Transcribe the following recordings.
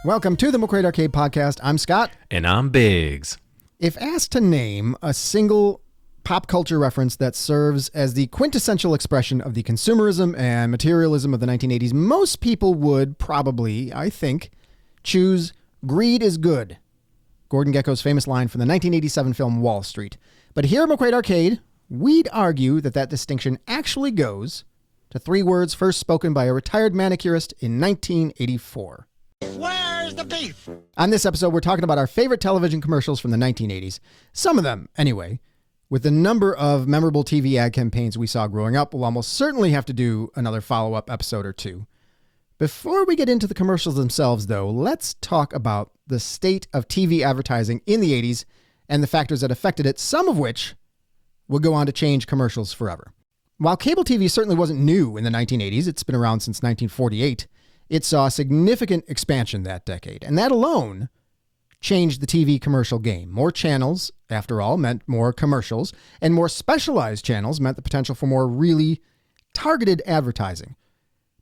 Welcome to the McQuaid Arcade podcast. I'm Scott. And I'm Biggs. If asked to name a single pop culture reference that serves as the quintessential expression of the consumerism and materialism of the 1980s, most people would probably, I think, choose "Greed is Good," Gordon Gekko's famous line from the 1987 film Wall Street. But here at McQuaid Arcade, we'd argue that distinction actually goes to three words first spoken by a retired manicurist in 1984. Where's the beef? On this episode, we're talking about our favorite television commercials from the 1980s. Some of them, anyway. With the number of memorable TV ad campaigns we saw growing up, we'll almost certainly have to do another follow-up episode or two. Before we get into the commercials themselves, though, let's talk about the state of TV advertising in the 80s and the factors that affected it, some of which would go on to change commercials forever. While cable TV certainly wasn't new in the 1980s, it's been around since 1948, it saw a significant expansion that decade, and that alone changed the TV commercial game. More channels, after all, meant more commercials, and more specialized channels meant the potential for more really targeted advertising.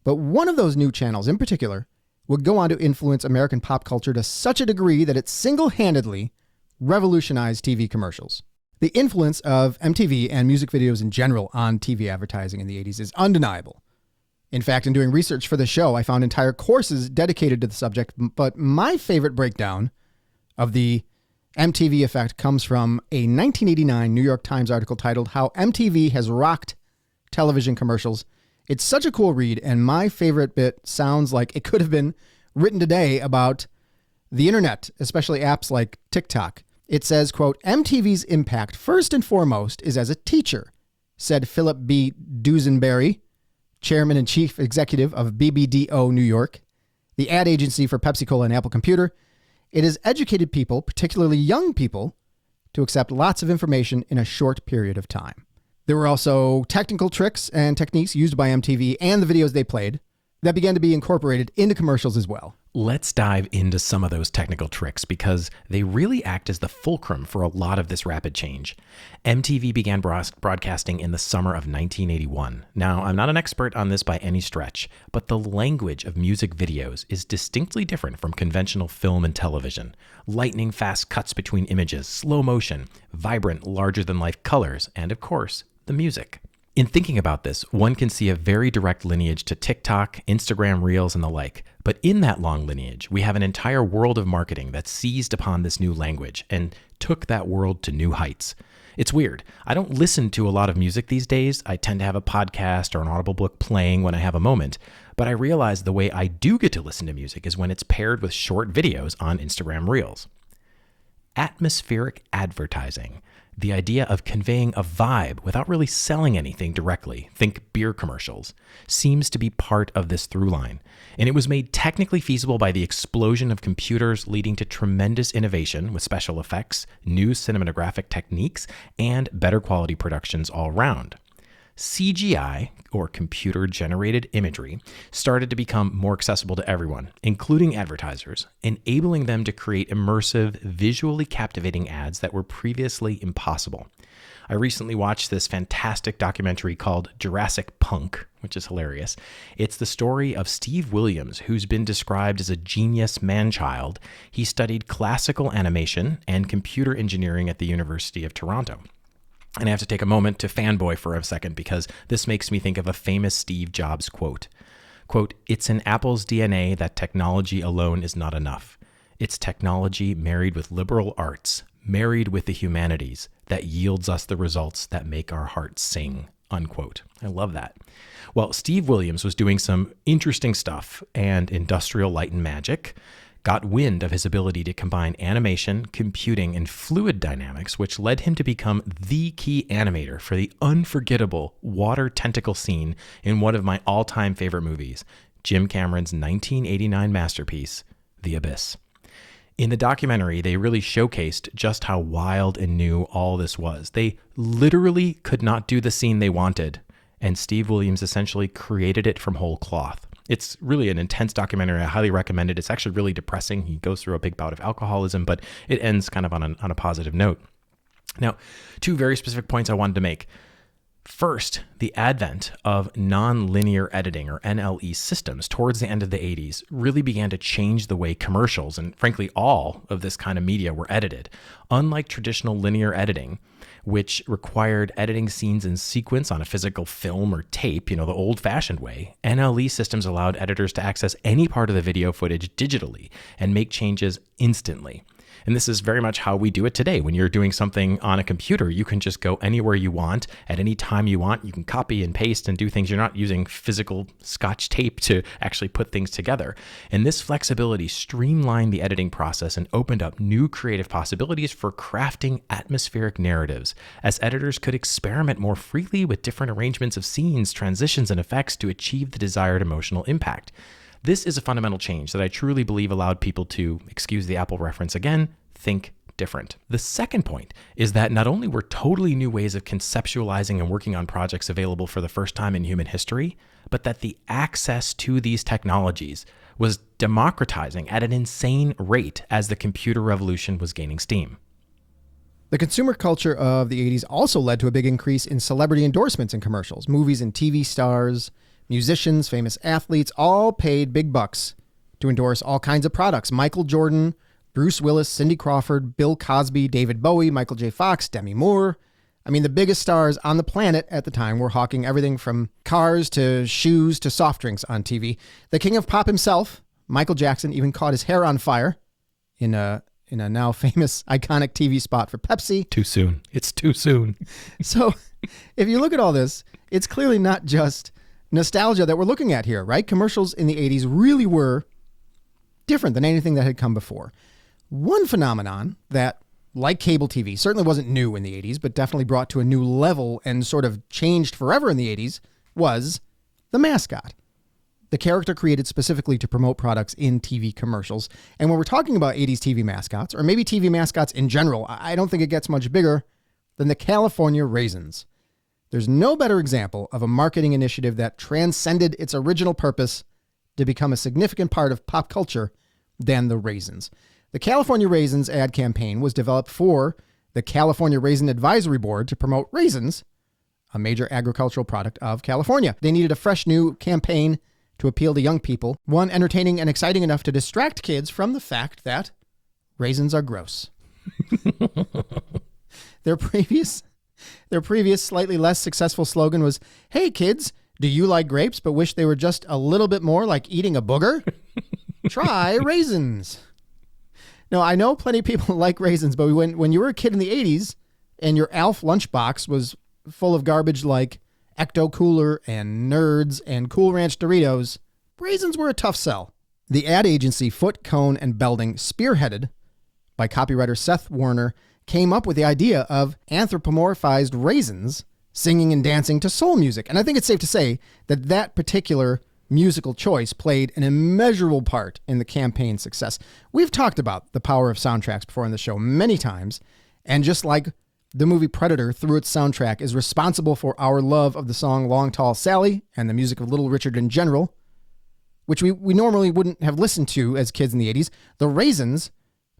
But one of those new channels in particular would go on to influence American pop culture to such a degree that it single-handedly revolutionized TV commercials. The influence of MTV and music videos in general on TV advertising in the 80s is undeniable. In fact, in doing research for the show, I found entire courses dedicated to the subject, but my favorite breakdown of the MTV effect comes from a 1989 New York Times article titled "How MTV Has Rocked Television Commercials." It's such a cool read, and my favorite bit sounds like it could have been written today about the internet, especially apps like TikTok. It says, quote, "MTV's impact first and foremost is as a teacher," said Philip B. Dusenberry, chairman and chief executive of BBDO New York, the ad agency for Pepsi-Cola and Apple Computer. "It has educated people, particularly young people, to accept lots of information in a short period of time." There were also technical tricks and techniques used by MTV and the videos they played that began to be incorporated into commercials as well. Let's dive into some of those technical tricks because they really act as the fulcrum for a lot of this rapid change. MTV began broadcasting in the summer of 1981. Now, I'm not an expert on this by any stretch, but the language of music videos is distinctly different from conventional film and television. Lightning fast cuts between images, slow motion, vibrant, larger-than-life colors, and of course, the music. In thinking about this, one can see a very direct lineage to TikTok, Instagram Reels, and the like. But in that long lineage, we have an entire world of marketing that seized upon this new language and took that world to new heights. It's weird. I don't listen to a lot of music these days. I tend to have a podcast or an Audible book playing when I have a moment. But I realize the way I do get to listen to music is when it's paired with short videos on Instagram Reels. Atmospheric advertising. The idea of conveying a vibe without really selling anything directly, think beer commercials, seems to be part of this through line. And it was made technically feasible by the explosion of computers, leading to tremendous innovation with special effects, new cinematographic techniques, and better quality productions all around. CGI, or computer-generated imagery, started to become more accessible to everyone, including advertisers, enabling them to create immersive, visually captivating ads that were previously impossible. I recently watched this fantastic documentary called Jurassic Punk, which is hilarious. It's the story of Steve Williams, who's been described as a genius man-child. He studied classical animation and computer engineering at the University of Toronto. And I have to take a moment to fanboy for a second because this makes me think of a famous Steve Jobs quote. Quote, "It's in Apple's DNA that technology alone is not enough. It's technology married with liberal arts, married with the humanities, that yields us the results that make our hearts sing." Unquote. I love that. Well, Steve Williams was doing some interesting stuff, and Industrial Light and Magic got wind of his ability to combine animation, computing, and fluid dynamics, which led him to become the key animator for the unforgettable water tentacle scene in one of my all-time favorite movies, Jim Cameron's 1989 masterpiece, The Abyss. In the documentary, they really showcased just how wild and new all this was. They literally could not do the scene they wanted, and Steve Williams essentially created it from whole cloth. It's really an intense documentary. I highly recommend it. It's actually really depressing. He goes through a big bout of alcoholism, but it ends kind of on a positive note. Now, two very specific points I wanted to make. First, the advent of non-linear editing, or NLE systems, towards the end of the 80s really began to change the way commercials, and frankly all of this kind of media, were edited. Unlike traditional linear editing, which required editing scenes in sequence on a physical film or tape, the old-fashioned way, NLE systems allowed editors to access any part of the video footage digitally and make changes instantly. And this is very much how we do it today. When you're doing something on a computer, you can just go anywhere you want at any time you want. You can copy and paste and do things. You're not using physical Scotch tape to actually put things together. And this flexibility streamlined the editing process and opened up new creative possibilities for crafting atmospheric narratives, as editors could experiment more freely with different arrangements of scenes, transitions, and effects to achieve the desired emotional impact. This is a fundamental change that I truly believe allowed people to, excuse the Apple reference again, think different. The second point is that not only were totally new ways of conceptualizing and working on projects available for the first time in human history, but that the access to these technologies was democratizing at an insane rate as the computer revolution was gaining steam. The consumer culture of the 80s also led to a big increase in celebrity endorsements in commercials. Movies and TV stars, musicians, famous athletes, all paid big bucks to endorse all kinds of products. Michael Jordan, Bruce Willis, Cindy Crawford, Bill Cosby, David Bowie, Michael J. Fox, Demi Moore. I mean, the biggest stars on the planet at the time were hawking everything from cars to shoes to soft drinks on TV. The king of pop himself, Michael Jackson, even caught his hair on fire in a now famous iconic TV spot for Pepsi. Too soon. It's too soon. So if you look at all this, it's clearly not just nostalgia that we're looking at here, right? Commercials in the 80s really were different than anything that had come before. One phenomenon that, like cable TV, certainly wasn't new in the 80s, but definitely brought to a new level and sort of changed forever in the 80s, was the mascot. The character created specifically to promote products in TV commercials. And when we're talking about 80s TV mascots, or maybe TV mascots in general, I don't think it gets much bigger than the California Raisins. There's no better example of a marketing initiative that transcended its original purpose to become a significant part of pop culture than the Raisins. The California Raisins ad campaign was developed for the California Raisin Advisory Board to promote raisins, a major agricultural product of California. They needed a fresh new campaign to appeal to young people, one entertaining and exciting enough to distract kids from the fact that raisins are gross. Their previous slightly less successful slogan was, "Hey kids, do you like grapes but wish they were just a little bit more like eating a booger? Try raisins." Now, I know plenty of people like raisins, but when you were a kid in the 80s and your Alf lunchbox was full of garbage like Ecto Cooler and Nerds and Cool Ranch Doritos, raisins were a tough sell. The ad agency Foot, Cone, and Belding, spearheaded by copywriter Seth Warner, came up with the idea of anthropomorphized raisins singing and dancing to soul music. And I think it's safe to say that that particular musical choice played an immeasurable part in the campaign's success. We've talked about the power of soundtracks before in the show many times, and just like the movie Predator, through its soundtrack, is responsible for our love of the song Long Tall Sally and the music of Little Richard in general, which we normally wouldn't have listened to as kids in the 80s, the Raisins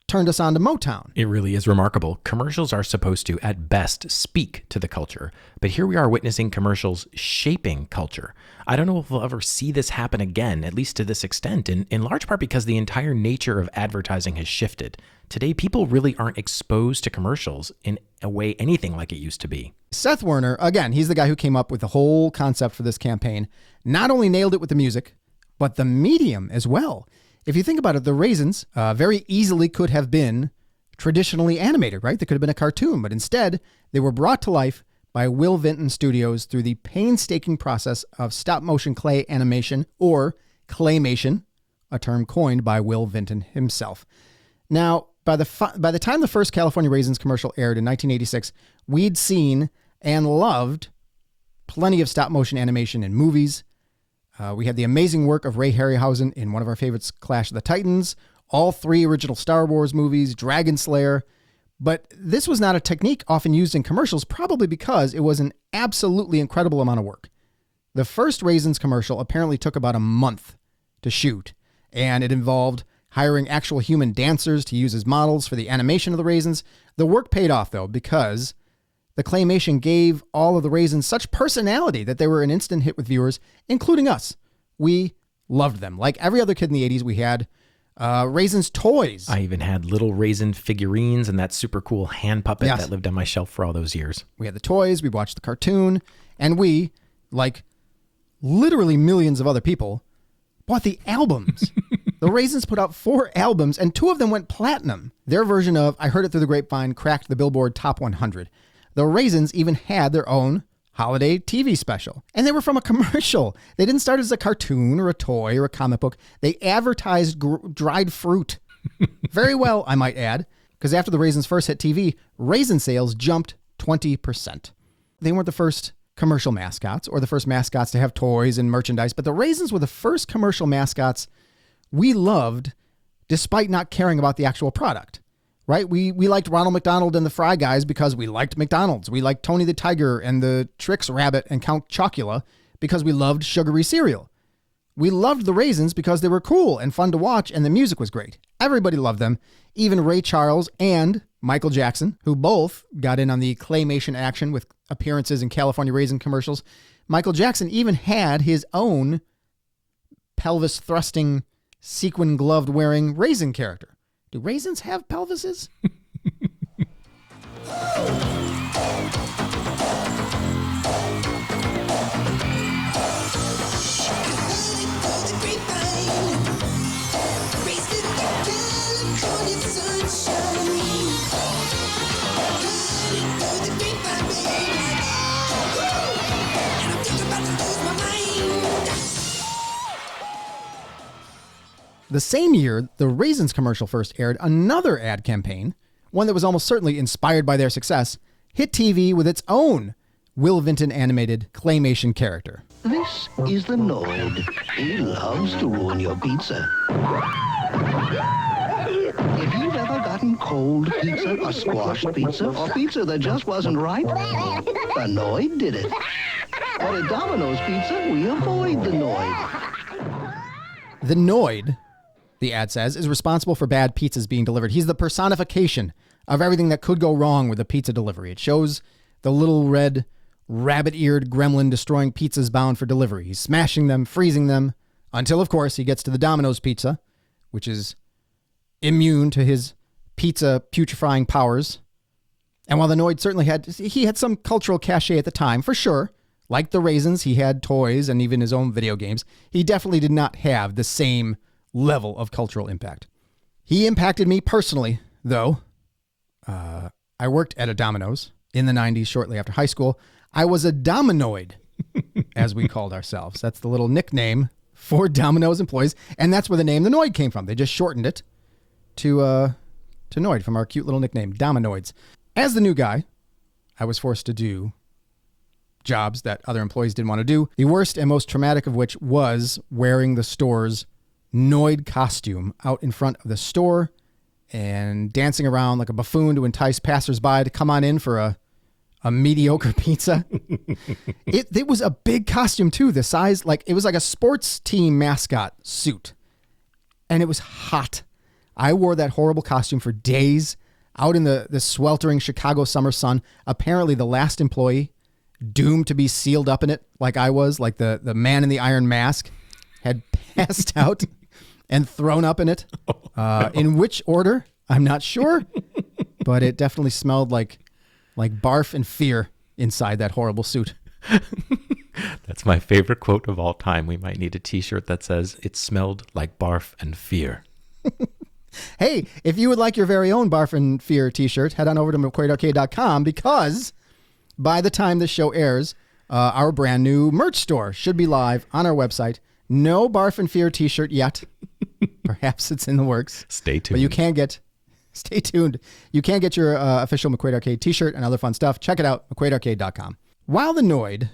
turned us on to Motown. It really is remarkable. Commercials are supposed to, at best, speak to the culture. But here we are witnessing commercials shaping culture. I don't know if we'll ever see this happen again, at least to this extent, in large part because the entire nature of advertising has shifted. Today, people really aren't exposed to commercials in a way anything like it used to be. Seth Warner, again, he's the guy who came up with the whole concept for this campaign, not only nailed it with the music, but the medium as well. If you think about it, the Raisins very easily could have been traditionally animated, right? They could have been a cartoon, but instead they were brought to life by Will Vinton Studios through the painstaking process of stop-motion clay animation, or claymation, a term coined by Will Vinton himself. Now, by the time the first California Raisins commercial aired in 1986, we'd seen and loved plenty of stop-motion animation in movies. We had the amazing work of Ray Harryhausen in one of our favorites, Clash of the Titans, all 3 original Star Wars movies, Dragon Slayer. But this was not a technique often used in commercials, probably because it was an absolutely incredible amount of work. The first Raisins commercial apparently took about a month to shoot, and it involved hiring actual human dancers to use as models for the animation of the raisins. The work paid off, though, because The claymation gave all of the raisins such personality that they were an instant hit with viewers, including us. We loved them. Like every other kid in the 80s, we had Raisins toys. I even had little raisin figurines and that super cool hand puppet that lived on my shelf for all those years. We had the toys, we watched the cartoon, and we, like literally millions of other people, bought the albums. The Raisins put out 4 albums, and 2 of them went platinum. Their version of I Heard It Through the Grapevine cracked the Billboard Top 100. The Raisins even had their own holiday TV special. And they were from a commercial. They didn't start as a cartoon or a toy or a comic book. They advertised dried fruit. Very well, I might add, because after the Raisins first hit TV, raisin sales jumped 20%. They weren't the first commercial mascots or the first mascots to have toys and merchandise, but the Raisins were the first commercial mascots we loved despite not caring about the actual product. Right? We liked Ronald McDonald and the Fry Guys because we liked McDonald's. We liked Tony the Tiger and the Trix Rabbit and Count Chocula because we loved sugary cereal. We loved the Raisins because they were cool and fun to watch and the music was great. Everybody loved them. Even Ray Charles and Michael Jackson, who both got in on the claymation action with appearances in California Raisin commercials. Michael Jackson even had his own pelvis-thrusting, sequin-gloved-wearing raisin character. Do raisins have pelvises? The same year the Raisins commercial first aired, another ad campaign, one that was almost certainly inspired by their success, hit TV with its own Will Vinton animated claymation character. This is the Noid. He loves to ruin your pizza. If you've ever gotten cold pizza or squashed pizza or pizza that just wasn't right, the Noid did it. But at Domino's Pizza, we avoid the Noid. The Noid, the ad says, is responsible for bad pizzas being delivered. He's the personification of everything that could go wrong with a pizza delivery. It shows the little red, rabbit-eared gremlin destroying pizzas bound for delivery. He's smashing them, freezing them, until, of course, he gets to the Domino's pizza, which is immune to his pizza putrefying powers. And while the Noid certainly had some cultural cachet at the time, for sure, like the Raisins, he had toys and even his own video games, he definitely did not have the same level of cultural impact. He impacted me personally, though. I worked at a Domino's in the 90s shortly after high school. I was a Dominoid, as we called ourselves. That's the little nickname for Domino's employees, and that's where the name the Noid came from. They just shortened it to Noid from our cute little nickname, Dominoids. As the new guy, I was forced to do jobs that other employees didn't want to do, the worst and most traumatic of which was wearing the store's Noid costume out in front of the store and dancing around like a buffoon to entice passersby to come on in for a mediocre pizza. It was a big costume too. The size, it was like a sports team mascot suit. And it was hot. I wore that horrible costume for days out in the sweltering Chicago summer sun. Apparently the last employee doomed to be sealed up in it like I was, like the man in the iron mask, had passed out and thrown up in it. In which order, I'm not sure, but it definitely smelled like barf and fear inside that horrible suit. That's my favorite quote of all time. We might need a t-shirt that says, "It smelled like barf and fear." Hey, if you would like your very own barf and fear t-shirt, head on over to McQuaidArcade.com because by the time this show airs, our brand new merch store should be live on our website. No barf and fear t-shirt yet. Perhaps it's in the works. Stay tuned. But you can get, stay tuned. You can get your official McQuaid Arcade t-shirt and other fun stuff. Check it out, McQuaidArcade.com. While the Noid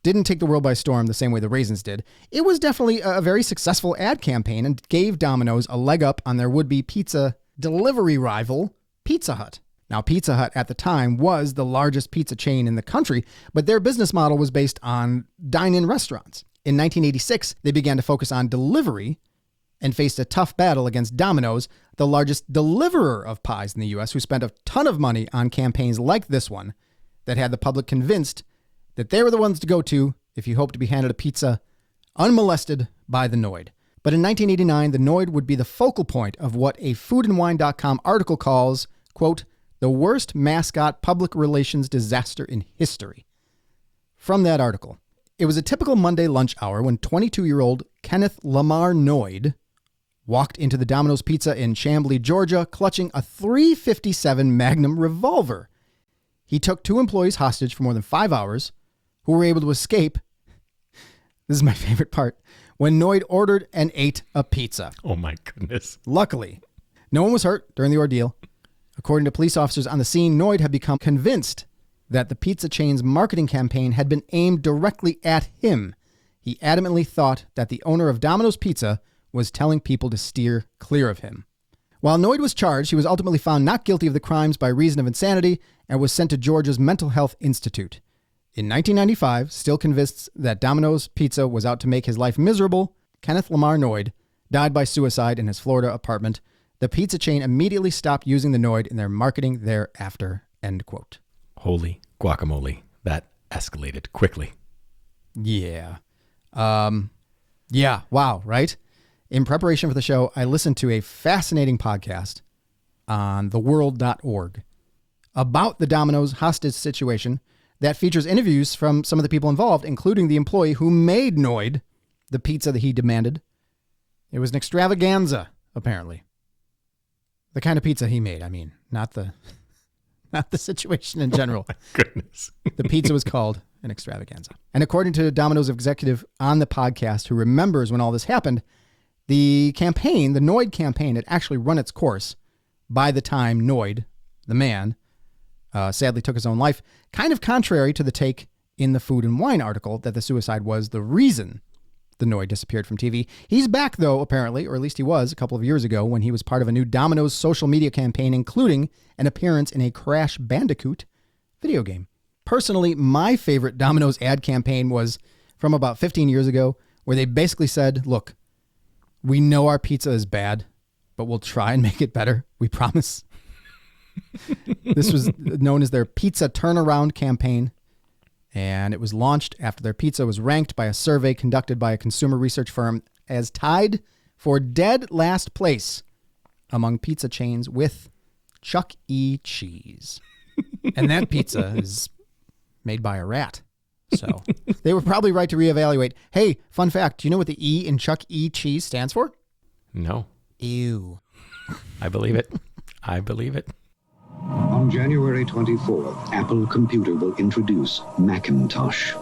didn't take the world by storm the same way the Raisins did, it was definitely a very successful ad campaign and gave Domino's a leg up on their would-be pizza delivery rival, Pizza Hut. Now, Pizza Hut at the time was the largest pizza chain in the country, but their business model was based on dine-in restaurants. In 1986, they began to focus on delivery and faced a tough battle against Domino's, the largest deliverer of pies in the U.S., who spent a ton of money on campaigns like this one that had the public convinced that they were the ones to go to if you hoped to be handed a pizza unmolested by the Noid. But in 1989, the Noid would be the focal point of what a foodandwine.com article calls, quote, the worst mascot public relations disaster in history. From that article, it was a typical Monday lunch hour when 22-year-old Kenneth Lamar Noid walked into the Domino's Pizza in Chamblee, Georgia, clutching a .357 Magnum revolver. He took 2 employees hostage for more than 5 hours, who were able to escape. This is my favorite part. When Noid ordered and ate a pizza. Oh my goodness. Luckily, no one was hurt during the ordeal. According to police officers on the scene, Noid had become convinced that the pizza chain's marketing campaign had been aimed directly at him. He adamantly thought that the owner of Domino's Pizza was telling people to steer clear of him. While Noid was charged, he was ultimately found not guilty of the crimes by reason of insanity and was sent to Georgia's Mental Health Institute. In 1995, still convinced that Domino's Pizza was out to make his life miserable, Kenneth Lamar Noid died by suicide in his Florida apartment. The pizza chain immediately stopped using the Noid in their marketing thereafter, end quote. Holy guacamole. That escalated quickly. Yeah. Yeah, wow, right? In preparation for the show, I listened to a fascinating podcast on theworld.org about the Domino's hostage situation that features interviews from some of the people involved, including the employee who made Noid the pizza that he demanded. It was an extravaganza, apparently. The kind of pizza he made, I mean, not the situation in general. Oh my goodness. The pizza was called an extravaganza. And according to Domino's executive on the podcast who remembers when all this happened, the campaign, the Noid campaign, had actually run its course by the time Noid, the man, sadly took his own life, kind of contrary to the take in the Food and Wine article that the suicide was the reason the Noid disappeared from TV. He's back, though, apparently, or at least he was a couple of years ago when he was part of a new Domino's social media campaign, including an appearance in a Crash Bandicoot video game. Personally, my favorite Domino's ad campaign was from about 15 years ago, where they basically said, look, we know our pizza is bad, but we'll try and make it better. We promise. This was known as their Pizza Turnaround campaign, and it was launched after their pizza was ranked by a survey conducted by a consumer research firm as tied for dead last place among pizza chains with Chuck E. Cheese. And that pizza is made by a rat. So they were probably right to reevaluate. Hey, fun fact, do you know what the E in Chuck E. Cheese stands for? No. Ew. I believe it. I believe it. On January 24th, Apple Computer will introduce Macintosh.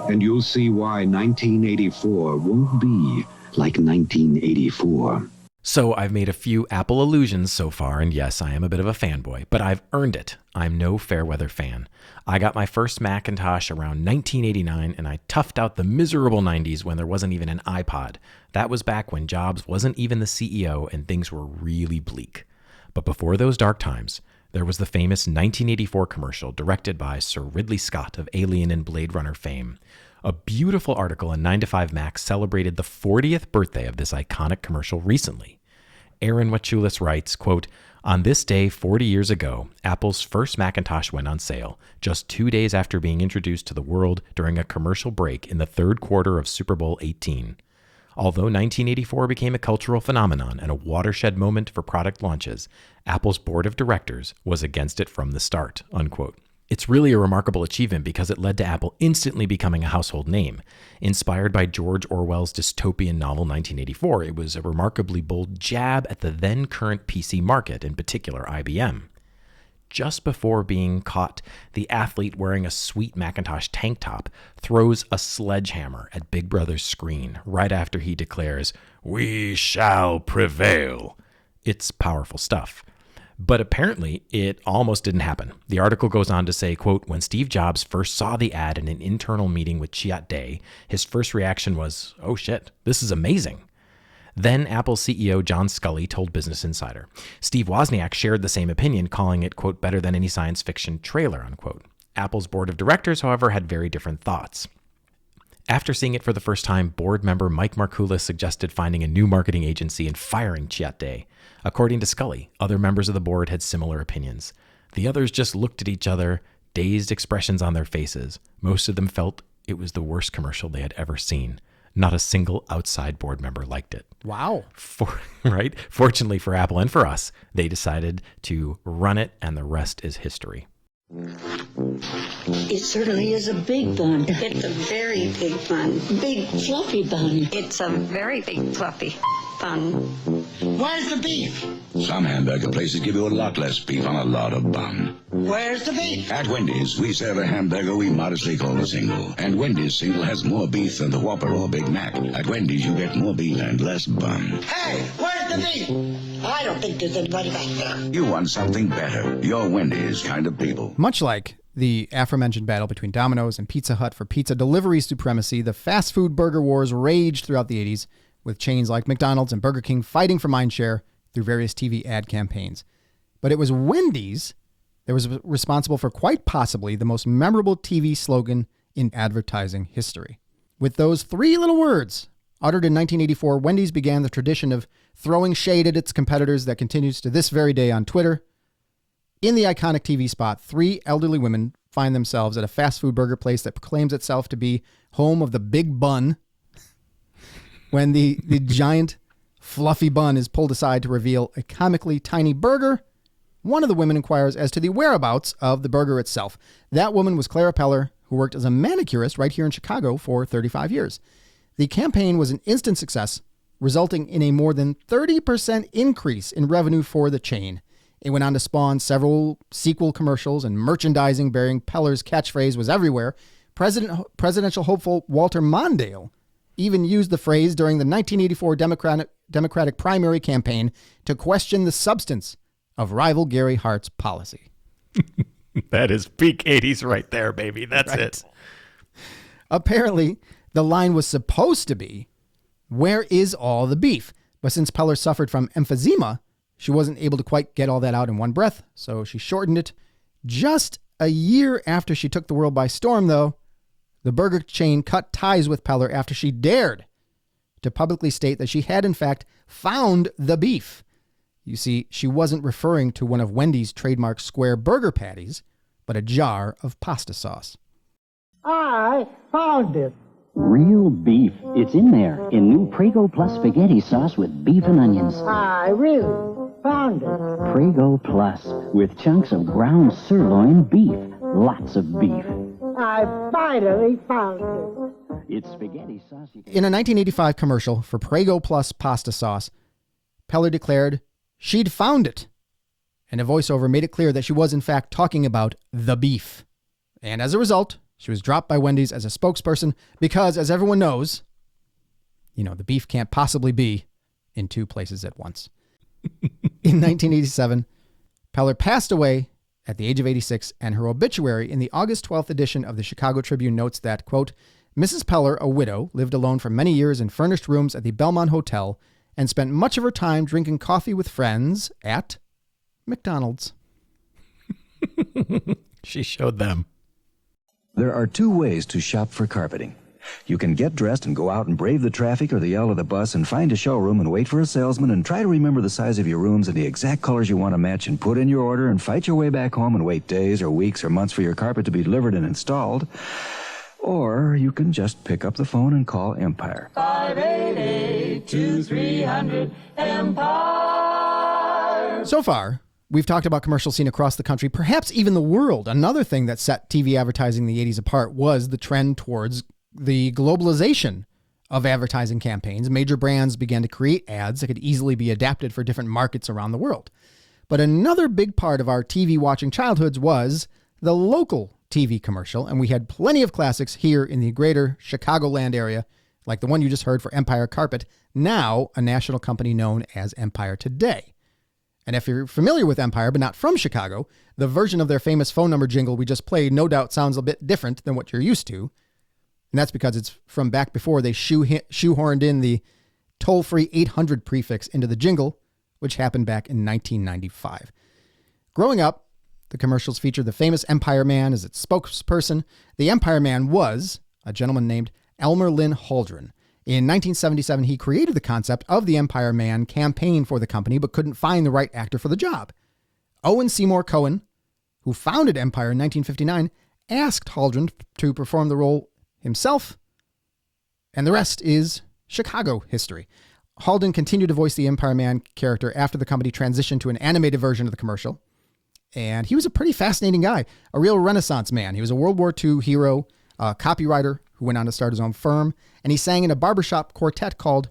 And you'll see why 1984 won't be like 1984. So I've made a few Apple allusions so far, and yes, I am a bit of a fanboy, but I've earned it. I'm no fair weather fan. I got my first Macintosh around 1989, and I toughed out the miserable 90s when there wasn't even an iPod. That was back when Jobs wasn't even the CEO and things were really bleak. But before those dark times, there was the famous 1984 commercial directed by Sir Ridley Scott of Alien and Blade Runner fame. A beautiful article in 9 to 5 Max celebrated the 40th birthday of this iconic commercial recently. Aaron Wachulis writes, quote, on this day 40 years ago, Apple's first Macintosh went on sale, just 2 days after being introduced to the world during a commercial break in the third quarter of Super Bowl 18. Although 1984 became a cultural phenomenon and a watershed moment for product launches, Apple's board of directors was against it from the start, unquote. It's really a remarkable achievement because it led to Apple instantly becoming a household name. Inspired by George Orwell's dystopian novel 1984, it was a remarkably bold jab at the then current PC market, in particular IBM. Just before being caught, the athlete wearing a sweet Macintosh tank top throws a sledgehammer at Big Brother's screen right after he declares, "We shall prevail." It's powerful stuff. But apparently, it almost didn't happen. The article goes on to say, quote, when Steve Jobs first saw the ad in an internal meeting with Chiat Day, his first reaction was, oh shit, this is amazing. Then Apple CEO John Sculley told Business Insider. Steve Wozniak shared the same opinion, calling it, quote, better than any science fiction trailer, unquote. Apple's board of directors, however, had very different thoughts. After seeing it for the first time, board member Mike Markoulis suggested finding a new marketing agency and firing Chiat Day. According to Sculley, other members of the board had similar opinions. The others just looked at each other, dazed expressions on their faces. Most of them felt it was the worst commercial they had ever seen. Not a single outside board member liked it. Wow. Right? Fortunately for Apple and for us, they decided to run it, and the rest is history. It certainly is a big bun. It's a very big bun. Big fluffy bun. It's a very big fluffy bun. Where's the beef? Some hamburger places give you a lot less beef on a lot of bun. Where's the beef? At Wendy's, we serve a hamburger we modestly call a single. And Wendy's single has more beef than the Whopper or Big Mac. At Wendy's, you get more beef and less bun. Hey, where's the beef? I don't think there's anybody back there. You want something better. You're Wendy's kind of people. Much like the aforementioned battle between Domino's and Pizza Hut for pizza delivery supremacy, the fast food burger wars raged throughout the 80s, with chains like McDonald's and Burger King fighting for mindshare through various TV ad campaigns. But it was Wendy's that was responsible for quite possibly the most memorable TV slogan in advertising history. With those three little words uttered in 1984, Wendy's began the tradition of throwing shade at its competitors that continues to this very day on Twitter. In the iconic TV spot, three elderly women find themselves at a fast food burger place that proclaims itself to be home of the big bun. When the giant fluffy bun is pulled aside to reveal a comically tiny burger, one of the women inquires as to the whereabouts of the burger itself. That woman was Clara Peller, who worked as a manicurist right here in Chicago for 35 years. The campaign was an instant success, resulting in a more than 30% increase in revenue for the chain. It went on to spawn several sequel commercials, and merchandising bearing Peller's catchphrase was everywhere. Presidential hopeful Walter Mondale even used the phrase during the 1984 Democratic primary campaign to question the substance of rival Gary Hart's policy. That is peak 80s right there, baby. That's it. Apparently, the line was supposed to be, "Where is all the beef?" But since Peller suffered from emphysema, she wasn't able to quite get all that out in one breath, so she shortened it. Just a year after she took the world by storm, though, the burger chain cut ties with Peller after she dared to publicly state that she had, in fact, found the beef. You see, she wasn't referring to one of Wendy's trademark square burger patties, but a jar of pasta sauce. I found it. Real beef. It's in there in new Prego Plus spaghetti sauce with beef and onions. I really found it. Prego Plus with chunks of ground sirloin beef. Lots of beef. I finally found it. It's spaghetti sauce. In a 1985 commercial for Prego Plus pasta sauce, Peller declared she'd found it. And a voiceover made it clear that she was in fact talking about the beef. And as a result, she was dropped by Wendy's as a spokesperson because, as everyone knows, the beef can't possibly be in two places at once. In 1987, Peller passed away at the age of 86, and her obituary in the August 12th edition of the Chicago Tribune notes that, quote, Mrs. Peller, a widow, lived alone for many years in furnished rooms at the Belmont Hotel and spent much of her time drinking coffee with friends at McDonald's. She showed them. There are two ways to shop for carpeting. You can get dressed and go out and brave the traffic or the yell of the bus and find a showroom and wait for a salesman and try to remember the size of your rooms and the exact colors you want to match and put in your order and fight your way back home and wait days or weeks or months for your carpet to be delivered and installed. Or you can just pick up the phone and call Empire. 588-2300-EMPIRE. So far, we've talked about commercials seen across the country, perhaps even the world. Another thing that set TV advertising in the 80s apart was the trend towards the globalization of advertising campaigns. Major brands began to create ads that could easily be adapted for different markets around the world. But another big part of our TV watching childhoods was the local TV commercial, and we had plenty of classics here in the greater Chicagoland area, like the one you just heard for Empire Carpet, now a national company known as Empire Today. And if you're familiar with Empire, but not from Chicago, the version of their famous phone number jingle we just played no doubt sounds a bit different than what you're used to. And that's because it's from back before they shoehorned in the toll-free 800 prefix into the jingle, which happened back in 1995. Growing up, the commercials featured the famous Empire Man as its spokesperson. The Empire Man was a gentleman named Elmer Lynn Holdren. In 1977, he created the concept of the Empire Man campaign for the company, but couldn't find the right actor for the job. Owen Seymour Cohen who founded Empire in 1959, asked Halldren to perform the role himself, and the rest is Chicago history. Halldren continued to voice the Empire Man character after the company transitioned to an animated version of the commercial. And he was a pretty fascinating guy, a real Renaissance man. He was a World War II hero, a copywriter who went on to start his own firm, and he sang in a barbershop quartet called